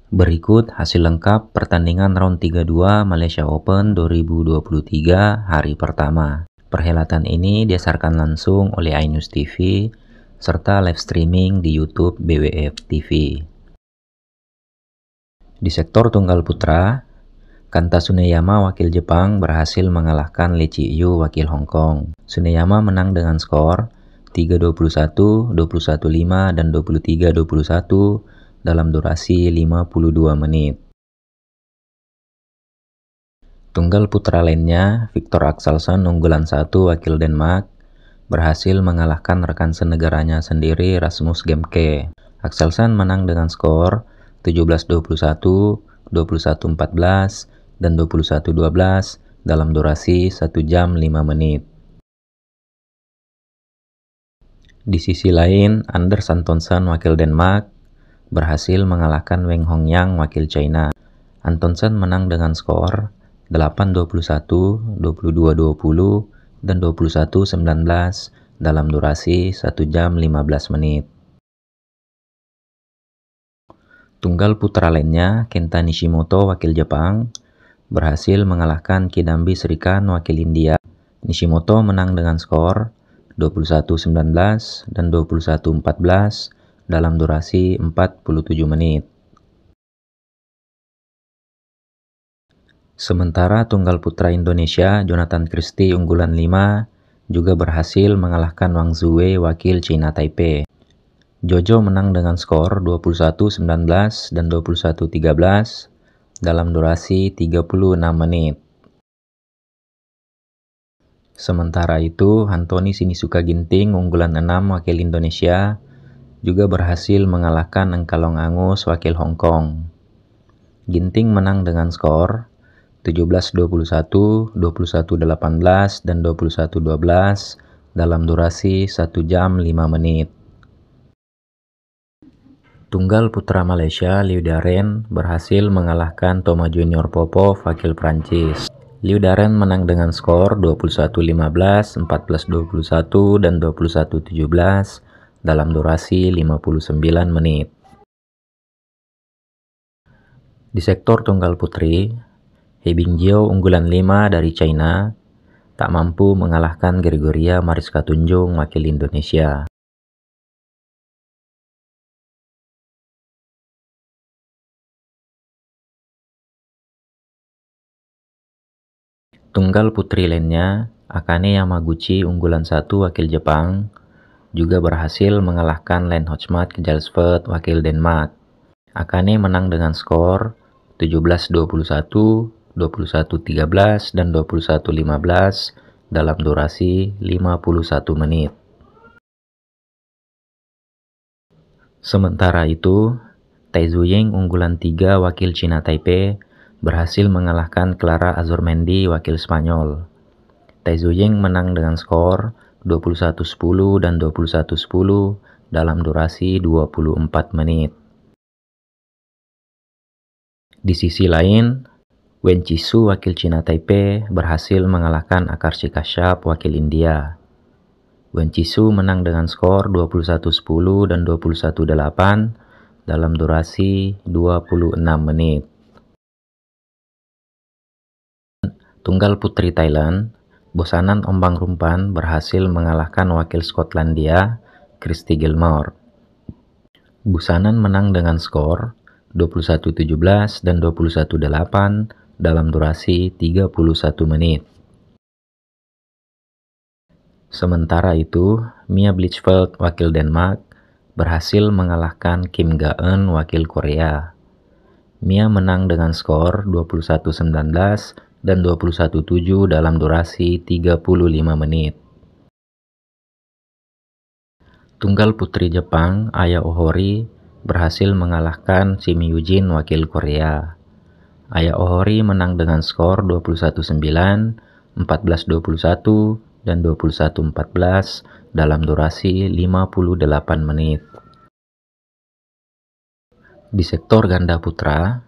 Berikut hasil lengkap pertandingan round 32 Malaysia Open 2023 hari pertama. Perhelatan ini disiarkan langsung oleh iNews TV serta live streaming di YouTube BWF TV. Di sektor tunggal putra, Kanta Tsuneyama wakil Jepang berhasil mengalahkan Lee Chi-yu wakil Hong Kong. Tsuneyama menang dengan skor 3-21, 21-5, dan 23-21 dalam durasi 52 menit. Tunggal putra lainnya, Viktor Axelsen unggulan 1 wakil Denmark berhasil mengalahkan rekan senegaranya sendiri Rasmus Gemke. Axelsen menang dengan skor 17-21, 21-14, dan 21-12 dalam durasi 1 jam 5 menit. Di sisi lain, Anders Antonsen wakil Denmark berhasil mengalahkan Weng Hongyang wakil China. Antonsen menang dengan skor 8-21, 22-20, dan 21-19 dalam durasi 1 jam 15 menit. Tunggal putra lainnya, Kenta Nishimoto wakil Jepang berhasil mengalahkan Kidambi Srikanth wakil India. Nishimoto menang dengan skor 21-19 dan 21-14 dalam durasi 47 menit. Sementara tunggal putra Indonesia, Jonathan Christie unggulan 5 juga berhasil mengalahkan Wang Zuwei wakil China Taipei. Jojo menang dengan skor 21-19 dan 21-13 dalam durasi 36 menit. Sementara itu, Anthony Sinisuka Ginting unggulan 6 wakil Indonesia juga berhasil mengalahkan Engkalong Angus wakil Hong Kong. Ginting menang dengan skor 17-21, 21-18, dan 21-12 dalam durasi 1 jam 5 menit. Tunggal putra Malaysia, Liu Darren berhasil mengalahkan Thomas Junior Popov wakil Prancis. Liu Darren menang dengan skor 21-15, 14-21, dan 21-17 dalam durasi 59 menit. Di sektor tunggal putri, He Bingjiu unggulan 5 dari China tak mampu mengalahkan Gregoria Mariska Tunjung wakil Indonesia. Tunggal putri lainnya, Akane Yamaguchi unggulan 1 wakil Jepang juga berhasil mengalahkan Len Hochmat Kjelsved wakil Denmark. Akane menang dengan skor 17-21, 21-13, dan 21-15 dalam durasi 51 menit. Sementara itu, Tai Zuying unggulan 3 wakil China Taipei berhasil mengalahkan Clara Azurmendi wakil Spanyol. Tai Zuying menang dengan skor 21-10 dan 21-10 dalam durasi 24 menit. Di sisi lain, Wen Qixu wakil China Taipei berhasil mengalahkan Akarshi Kashyap wakil India. Wen Qixu menang dengan skor 21-10 dan 21-8 dalam durasi 26 menit. Tunggal putri Thailand, Bosanan Ombang Rumpan berhasil mengalahkan wakil Skotlandia, Christy Gilmore. Busanan menang dengan skor 21-17 dan 21-8 dalam durasi 31 menit. Sementara itu, Mia Blichfeldt wakil Denmark berhasil mengalahkan Kim Ga-eun wakil Korea. Mia menang dengan skor 21-19 dan 21-7 dalam durasi 35 menit. Tunggal putri Jepang, Aya Ohori berhasil mengalahkan Shimi Yujin wakil Korea. Aya Ohori menang dengan skor 21-9, 14-21, dan 21-14 dalam durasi 58 menit. Di sektor ganda putra,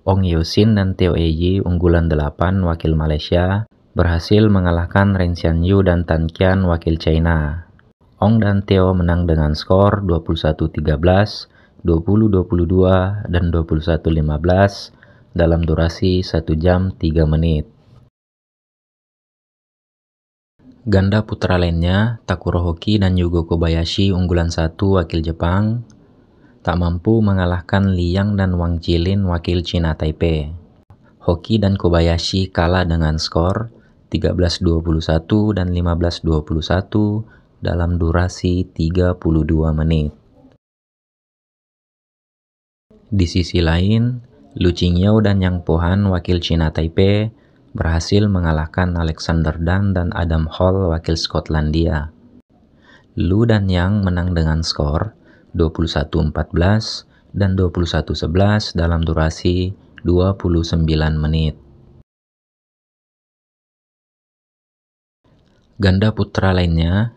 Ong Yeosin dan Teo Eji unggulan 8 wakil Malaysia berhasil mengalahkan Ren Xianyu dan Tan Qian wakil China. Ong dan Teo menang dengan skor 21-13, 20.22, dan 21.15 dalam durasi 1 jam 3 menit. Ganda putra lainnya, Takuro Hoki dan Yugo Kobayashi unggulan 1 wakil Jepang, tak mampu mengalahkan Liang dan Wang Jilin wakil Cina Taipei. Hoki dan Kobayashi kalah dengan skor 13-21 dan 15-21 dalam durasi 32 menit. Di sisi lain, Lu Qingyao dan Yang Pohan wakil Cina Taipei berhasil mengalahkan Alexander Dang dan Adam Hall wakil Skotlandia. Lu dan Yang menang dengan skor 21-14 dan 21-11 dalam durasi 29 menit. Ganda putra lainnya,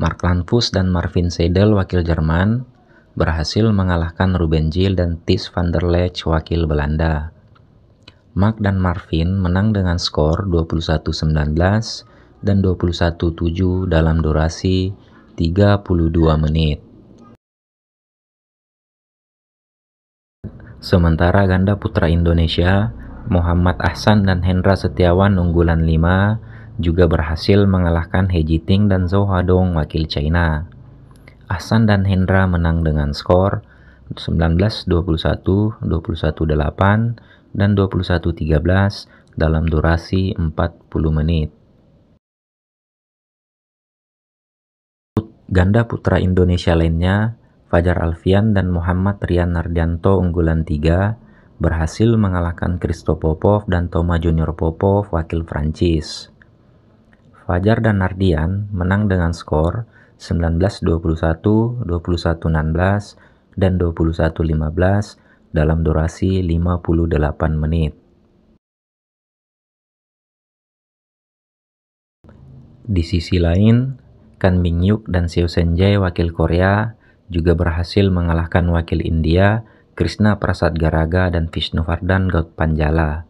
Mark Lanfus dan Marvin Seidel wakil Jerman berhasil mengalahkan Ruben Gil dan Thijs van der Lecht wakil Belanda. Mark dan Marvin menang dengan skor 21-19 dan 21-7 dalam durasi 32 menit. Sementara ganda putra Indonesia, Muhammad Ahsan dan Hendra Setiawan unggulan 5 juga berhasil mengalahkan He Jiting dan Zhou Hadong wakil China. Ahsan dan Hendra menang dengan skor 19-21, 21-8, dan 21-13 dalam durasi 40 menit. Ganda putra Indonesia lainnya, Fajar Alfian dan Muhammad Rian Nardianto unggulan 3 berhasil mengalahkan Christo Popov dan Thomas Junior Popov wakil Prancis. Fajar dan Nardian menang dengan skor 19-21, 21-16, dan 21-15 dalam durasi 58 menit. Di sisi lain, Kan Mingyuk dan Seo Senjae wakil Korea juga berhasil mengalahkan wakil India Krishna Prasad Garaga dan Vishnuvardhan Gautpanjala.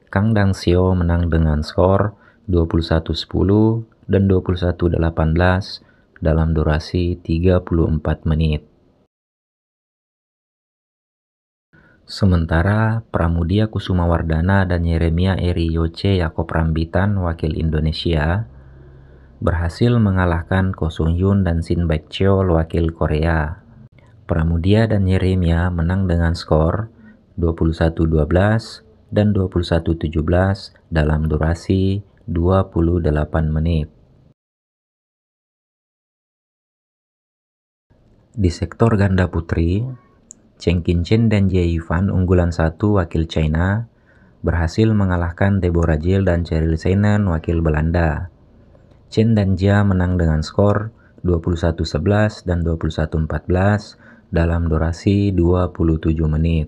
Kang Dang Seo menang dengan skor 21-10 dan 21-18 dalam durasi 34 menit. Sementara Pramudia Kusumawardana dan Yeremia Eri Yoce Yakob Rambitan wakil Indonesia berhasil mengalahkan Ko Sung Hyun dan Shin Baek-cheol wakil Korea. Pramudia dan Yeremia menang dengan skor 21-12 dan 21-17 dalam durasi 28 menit. Di sektor ganda putri, Cheng Qinchen dan Jie Yifan unggulan 1 wakil China berhasil mengalahkan Deborah Jill dan Cheryl Seinen wakil Belanda. Chen dan Jia menang dengan skor 21-11 dan 21-14 dalam durasi 27 menit.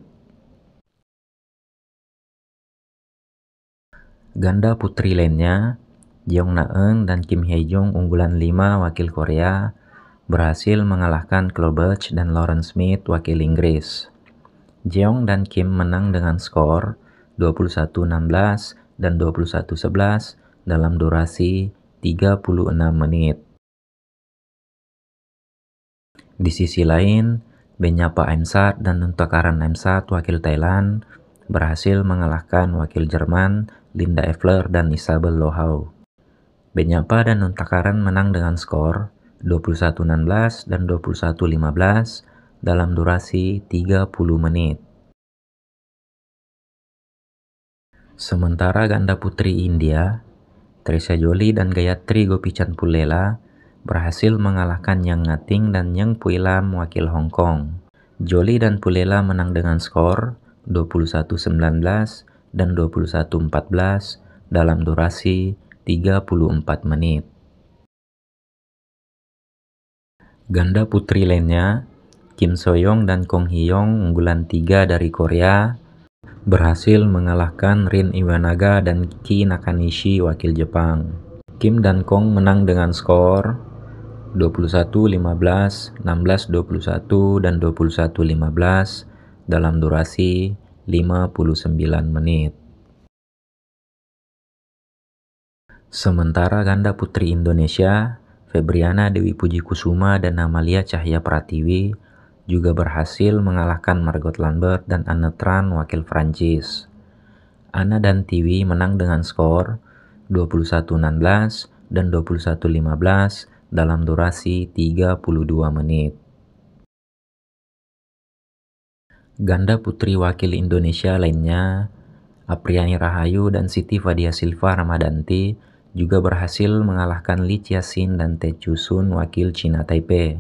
Ganda putri lainnya, Jeong Na-eun dan Kim Hye-jung unggulan 5 wakil Korea berhasil mengalahkan Chloe Birch dan Lauren Smith wakil Inggris. Jeong dan Kim menang dengan skor 21-16 dan 21-11 dalam durasi 36 menit. Di sisi lain, Benyapa Aimsat dan Nuntakaran Aimsat wakil Thailand berhasil mengalahkan wakil Jerman Linda Effler dan Isabel Lohau. Benyapa dan Nuntakaran menang dengan skor 21-16 dan 21-15 dalam durasi 30 menit. Sementara ganda putri India, Trisha Jolie dan Gayatri Gopichand Pullela berhasil mengalahkan Yang Ngating dan Yang Puilam wakil Hong Kong. Jolie dan Pullela menang dengan skor 21-19 dan 21-14 dalam durasi 34 menit. Ganda putri lainnya, Kim So-young dan Kong Hee-young unggulan 3 dari Korea berhasil mengalahkan Rin Iwanaga dan Ki Nakanishi wakil Jepang. Kim dan Kong menang dengan skor 21-15, 16-21, dan 21-15 dalam durasi 59 menit. Sementara ganda putri Indonesia, Febriana Dewi Puji Kusuma dan Amalia Cahya Pratiwi juga berhasil mengalahkan Margot Lambert dan Anne Tran wakil Prancis. Anna dan Tiwi menang dengan skor 21-16 dan 21-15 dalam durasi 32 menit. Ganda putri wakil Indonesia lainnya, Apriani Rahayu dan Siti Fadia Silva Ramadanti juga berhasil mengalahkan Li Jiaxin dan Te Chusun wakil China Taipei.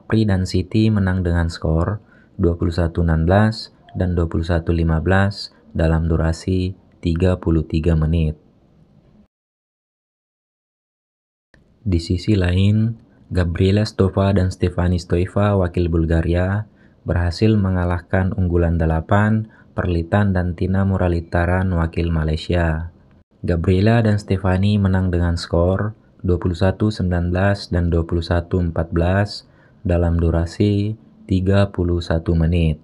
Apri dan Siti menang dengan skor 21-16 dan 21-15 dalam durasi 33 menit. Di sisi lain, Gabriela Stova dan Stefani Stoiva wakil Bulgaria berhasil mengalahkan unggulan 8 Perlitan dan Tina Muralitaran wakil Malaysia. Gabriela dan Stefani menang dengan skor 21-19 dan 21-14 dalam durasi 31 menit.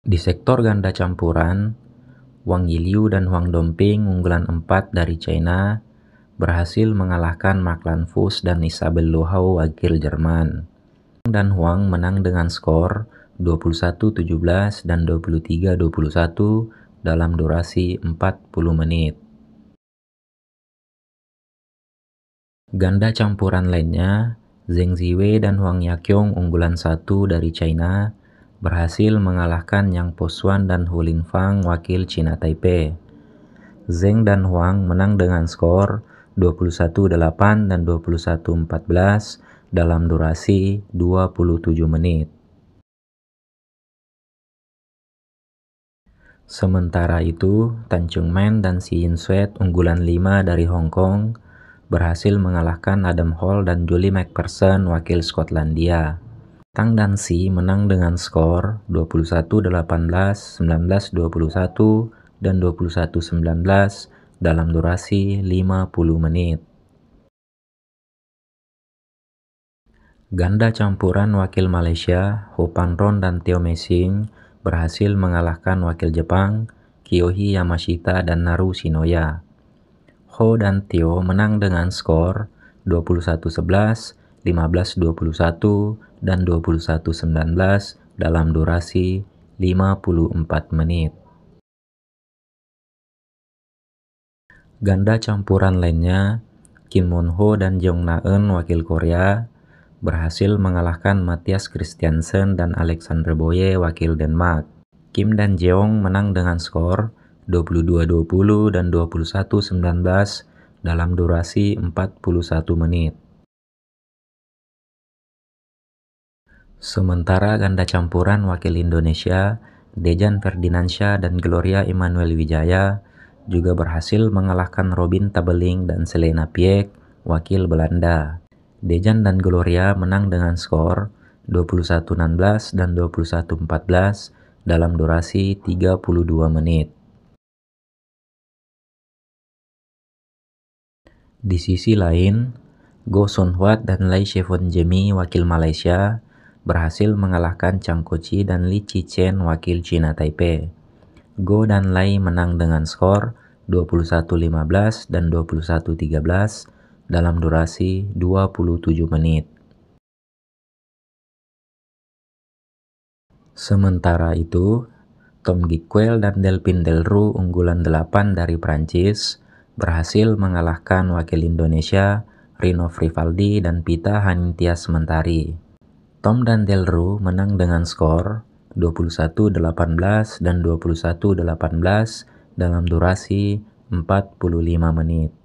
Di sektor ganda campuran, Wang Yiliu dan Huang Dongping unggulan 4 dari China berhasil mengalahkan Mark Lanfus dan Isabel Lohau wakil Jerman. Dan Huang menang dengan skor 21-17 dan 23-21 dalam durasi 40 menit. Ganda campuran lainnya, Zheng Ziwei dan Huang Yaqiong unggulan 1 dari China berhasil mengalahkan Yang Posuan dan Hu Linfang wakil China Taipei. Zheng dan Huang menang dengan skor 21-8 dan 21-14 dalam durasi 27 menit. Sementara itu, Tan Chung Men dan Si Yin Sweat unggulan 5 dari Hong Kong berhasil mengalahkan Adam Hall dan Julie McPherson wakil Skotlandia. Tang dan Si menang dengan skor 21-18, 19-21, dan 21-19 dalam durasi 50 menit. Ganda campuran wakil Malaysia, Ho Pan Ron dan Teo Mei Sing berhasil mengalahkan wakil Jepang, Kiyoshi Yamashita dan Naru Shinoya. Ho dan Teo menang dengan skor 21-11, 15-21, dan 21-19 dalam durasi 54 menit. Ganda campuran lainnya, Kim Moon Ho dan Jeong Na Eun wakil Korea berhasil mengalahkan Matthias Christiansen dan Alexander Boye wakil Denmark. Kim dan Jeong menang dengan skor 22-20 dan 21-19 dalam durasi 41 menit. Sementara ganda campuran wakil Indonesia, Dejan Ferdinansyah dan Gloria Emmanuel Wijaya juga berhasil mengalahkan Robin Tabeling dan Selena Piek wakil Belanda. Dejan dan Gloria menang dengan skor 21-16 dan 21-14 dalam durasi 32 menit. Di sisi lain, Go Sun Huat dan Lai Shevon Jemi wakil Malaysia berhasil mengalahkan Chang Kochi dan Li Chichen wakil China Taipei. Go dan Lai menang dengan skor 21-15 dan 21-13 dalam durasi 27 menit. Sementara itu, Tom Gicquel dan Delphine Delrue unggulan 8 dari Prancis berhasil mengalahkan wakil Indonesia, Rino Frivaldi dan Pita Hanintias Mentari. Tom dan Delrue menang dengan skor 21-18 dan 21-18 dalam durasi 45 menit.